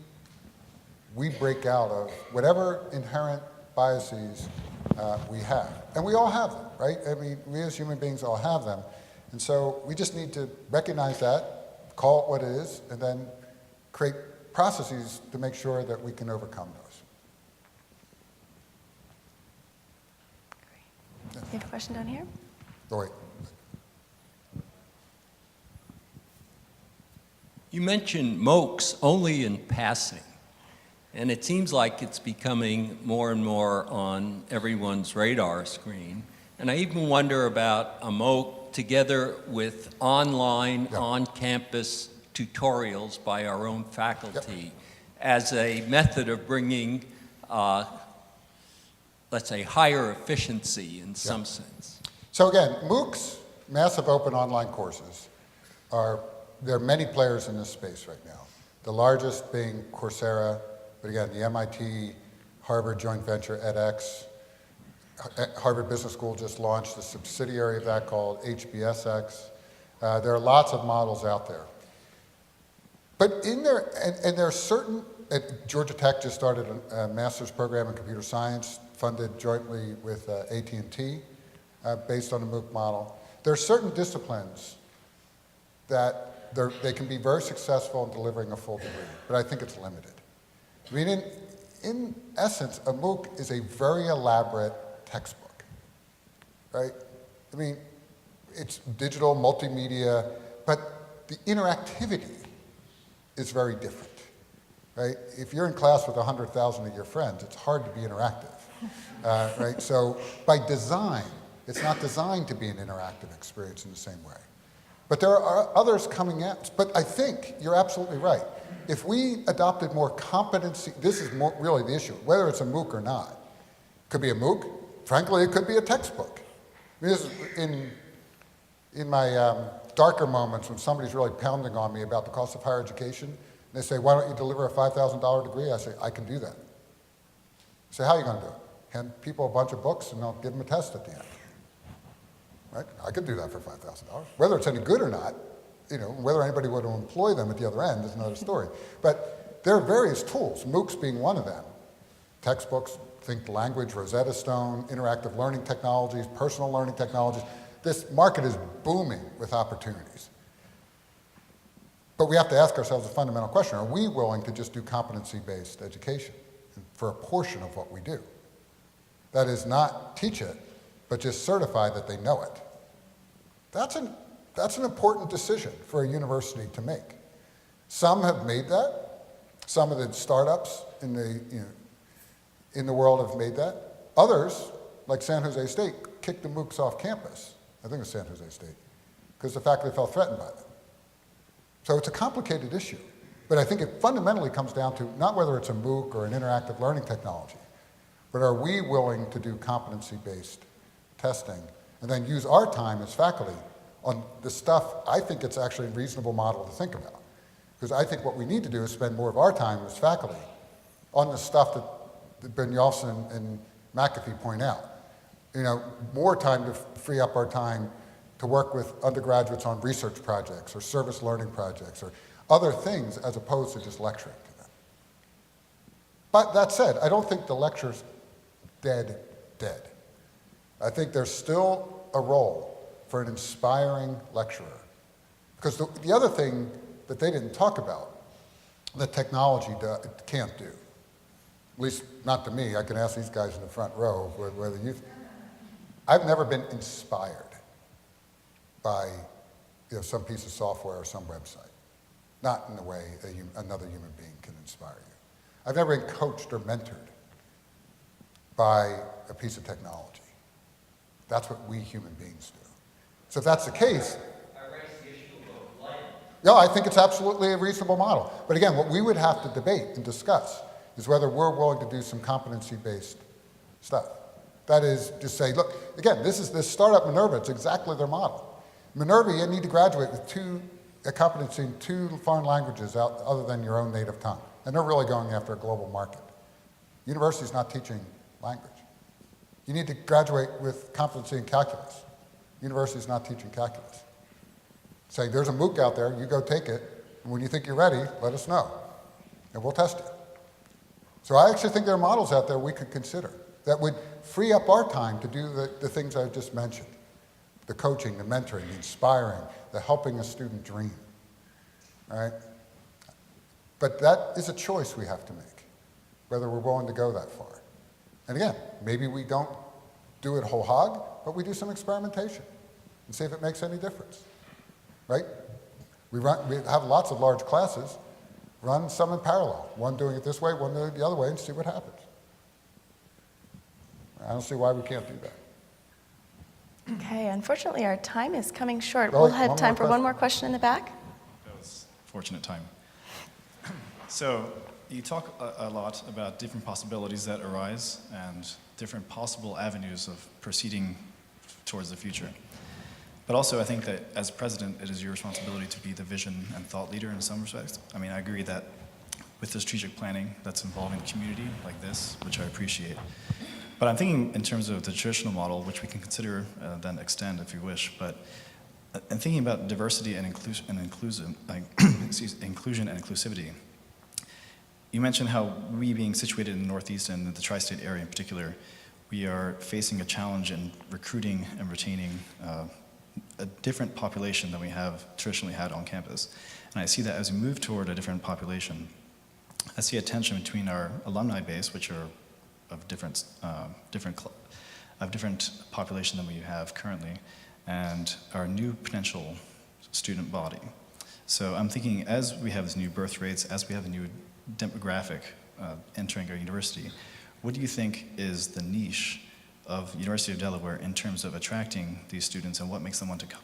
break out of whatever inherent biases we have. And we all have them, right? I mean, we as human beings all have them. And so we just need to recognize that, call it what it is, and then create processes to make sure that we can overcome those. You have a question down here? Oh, wait. You mentioned MOOCs only in passing, and it seems like it's becoming more and more on everyone's radar screen. And I even wonder about a MOOC together with online, on-campus tutorials by our own faculty as a method of bringing, let's say, higher efficiency in some sense. So again, MOOCs, massive open online courses, there are many players in this space right now. The largest being Coursera, but again, the MIT Harvard joint venture edX. Harvard Business School just launched a subsidiary of that called HBSX. There are lots of models out there. But in there, and there are certain, Georgia Tech just started a master's program in computer science funded jointly with AT&T based on a MOOC model. There are certain disciplines that they can be very successful in delivering a full degree, but I think it's limited. I mean, in essence, a MOOC is a very elaborate textbook, right? I mean, it's digital, multimedia, but the interactivity is very different, right? If you're in class with 100,000 of your friends, it's hard to be interactive, right? So by design, it's not designed to be an interactive experience in the same way. But there are others coming out. But I think you're absolutely right. If we adopted more competency, this is really the issue, whether it's a MOOC or not. It could be a MOOC. Frankly, it could be a textbook. I mean, this is in my darker moments when somebody's really pounding on me about the cost of higher education, and they say, why don't you deliver a $5,000 degree? I say, I can do that. I say, how are you going to do it? Hand people a bunch of books and I'll give them a test at the end. Right? I could do that for $5,000. Whether it's any good or not, whether anybody would employ them at the other end is another story. But there are various tools, MOOCs being one of them. Textbooks, think language, Rosetta Stone, interactive learning technologies, personal learning technologies. This market is booming with opportunities. But we have to ask ourselves a fundamental question. Are we willing to just do competency-based education for a portion of what we do? That is, not teach it, but just certify that they know it. That's an important decision for a university to make. Some have made that. Some of the startups in the world have made that. Others, like San Jose State, kicked the MOOCs off campus. I think it was San Jose State, because the faculty felt threatened by them. So it's a complicated issue. But I think it fundamentally comes down to not whether it's a MOOC or an interactive learning technology, but are we willing to do competency-based testing and then use our time as faculty on the stuff I think it's actually a reasonable model to think about. Because I think what we need to do is spend more of our time as faculty on the stuff that Brynjolfsson and McAfee point out. More time to free up our time to work with undergraduates on research projects or service learning projects or other things as opposed to just lecturing to them. But that said, I don't think the lecture's dead. I think there's still a role for an inspiring lecturer. Because the other thing that they didn't talk about, that technology can't do, at least not to me, I can ask these guys in the front row whether I've never been inspired by some piece of software or some website. Not in the way another human being can inspire you. I've never been coached or mentored by a piece of technology. That's what we human beings do. So if that's the case, I raised the issue of life. yeah, I think it's absolutely a reasonable model. But again, what we would have to debate and discuss is whether we're willing to do some competency-based stuff. That is, just say, look, again, this startup Minerva, it's exactly their model. Minerva, you need to graduate with a competency in 2 foreign languages other than your own native tongue. And they're really going after a global market. University's not teaching language. You need to graduate with competency in calculus. University's not teaching calculus. saying there's a MOOC out there, you go take it, and when you think you're ready, let us know, and we'll test it. So I actually think there are models out there we could consider that would free up our time to do the things I just mentioned. The coaching, the mentoring, the inspiring, the helping a student dream, right? But that is a choice we have to make, whether we're willing to go that far. And again, maybe we don't do it whole hog, but we do some experimentation and see if it makes any difference, right? We have lots of large classes, run some in parallel, one doing it this way, one doing it the other way, and see what happens. I don't see why we can't do that. Okay, unfortunately, our time is coming short. Oh, We'll wait, have one time more for one question. more question in the back. That was fortunate time. So you talk a lot about different possibilities that arise and different possible avenues of proceeding towards the future. But also I think that as president, it is your responsibility to be the vision and thought leader in some respects. I mean, I agree that with the strategic planning that's involving the community like this, which I appreciate. But I'm thinking in terms of the traditional model, which we can consider then extend if you wish, but I'm thinking about diversity and inclusion and inclusivity. You mentioned how we being situated in the Northeast and the tri-state area in particular, we are facing a challenge in recruiting and retaining a different population than we have traditionally had on campus. And I see that as we move toward a different population, I see a tension between our alumni base, which are of different population than we have currently, and our new potential student body. So I'm thinking as we have these new birth rates, as we have a new demographic entering our university, what do you think is the niche of University of Delaware in terms of attracting these students and what makes them want to come?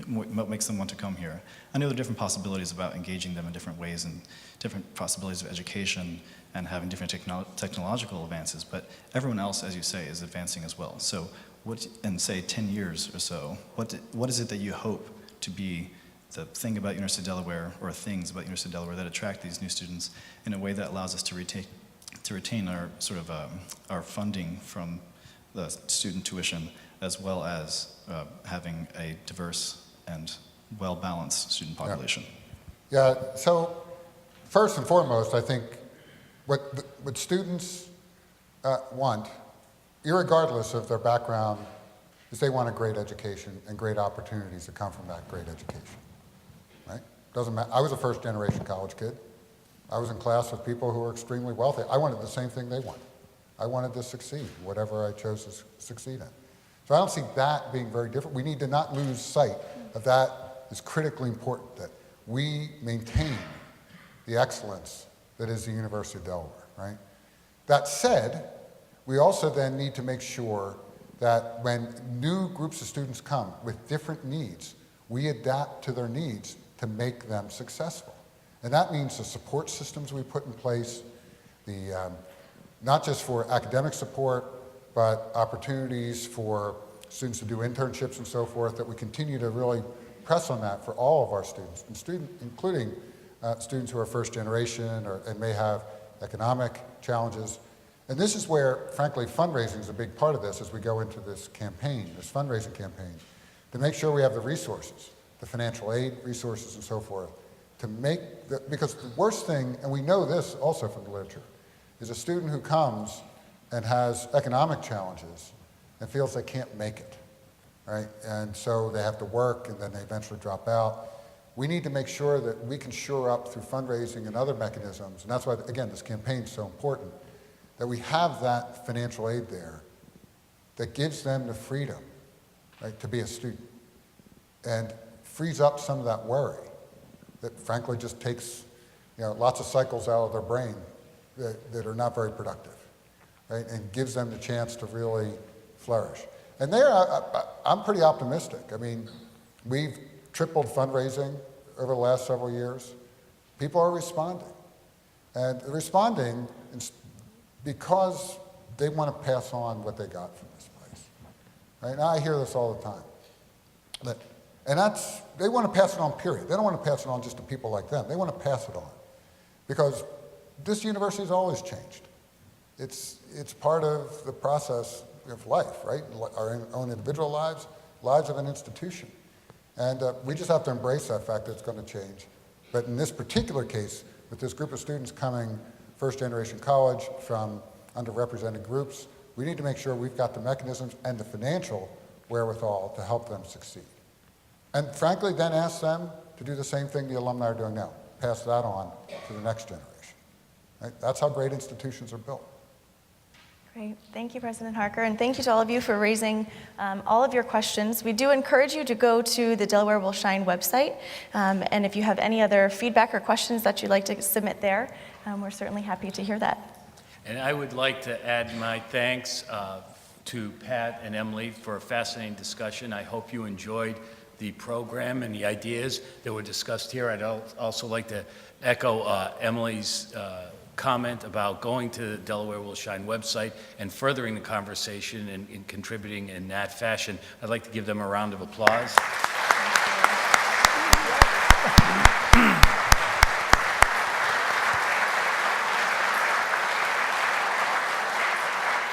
What makes them want to come here? I know there are different possibilities about engaging them in different ways and different possibilities of education and having different technological advances, but everyone else, as you say, is advancing as well. So what, in say 10 years or so, what is it that you hope to be the thing about University of Delaware, or things about University of Delaware that attract these new students in a way that allows us to retain our sort of our funding from the student tuition, as well as having a diverse and well-balanced student population? Yeah, so first and foremost, I think what students want, irregardless of their background, is they want a great education and great opportunities that come from that great education, right? Doesn't matter. I was a first-generation college kid. I was in class with people who were extremely wealthy. I wanted the same thing they wanted. I wanted to succeed, whatever I chose to succeed in. So I don't see that being very different. We need to not lose sight of that. It's critically important that we maintain the excellence that is the University of Delaware, right? That said, we also then need to make sure that when new groups of students come with different needs, we adapt to their needs to make them successful. And that means the support systems we put in place, not just for academic support, but opportunities for students to do internships and so forth, that we continue to really press on that for all of our students, including students who are first generation and may have economic challenges. And this is where, frankly, fundraising is a big part of this as we go into this campaign, this fundraising campaign, to make sure we have the resources, the financial aid resources and so forth, to make, because the worst thing, and we know this also from the literature, is a student who comes and has economic challenges and feels they can't make it, right? And so they have to work and then they eventually drop out. We need to make sure that we can shore up through fundraising and other mechanisms, and that's why, again, this campaign is so important, that we have that financial aid there that gives them the freedom, right, to be a student and frees up some of that worry that frankly just takes, lots of cycles out of their brain that are not very productive, right, and gives them the chance to really flourish. And there, I'm pretty optimistic. I mean, we've tripled fundraising over the last several years. People are responding. And responding because they want to pass on what they got from this place. Right? Now, I hear this all the time. They want to pass it on, period. They don't want to pass it on just to people like them. They want to pass it on. Because this university has always changed. It's part of the process of life, right? Our own individual lives of an institution. And we just have to embrace that fact that it's going to change. But in this particular case, with this group of students coming first generation college from underrepresented groups, we need to make sure we've got the mechanisms and the financial wherewithal to help them succeed. And frankly, then ask them to do the same thing the alumni are doing now, pass that on to the next generation. Right? That's how great institutions are built. Great. Thank you, President Harker, and thank you to all of you for raising all of your questions. We do encourage you to go to the Delaware Will Shine website, and if you have any other feedback or questions that you'd like to submit there, we're certainly happy to hear that. And I would like to add my thanks to Pat and Emily for a fascinating discussion. I hope you enjoyed the program and the ideas that were discussed here. I'd also like to echo Emily's comment about going to the Delaware Will Shine website and furthering the conversation and contributing in that fashion. I'd like to give them a round of applause.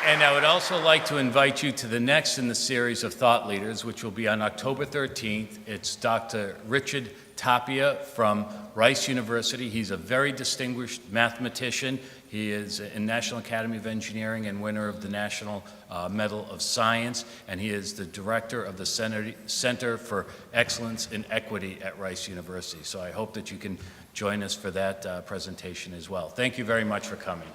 And I would also like to invite you to the next in the series of thought leaders, which will be on October 13th. It's Dr. Richard Tapia from Rice University. He's a very distinguished mathematician. He is in National Academy of Engineering and winner of the National Medal of Science, and he is the director of the Center for Excellence in Equity at Rice University. So I hope that you can join us for that presentation as well. Thank you very much for coming.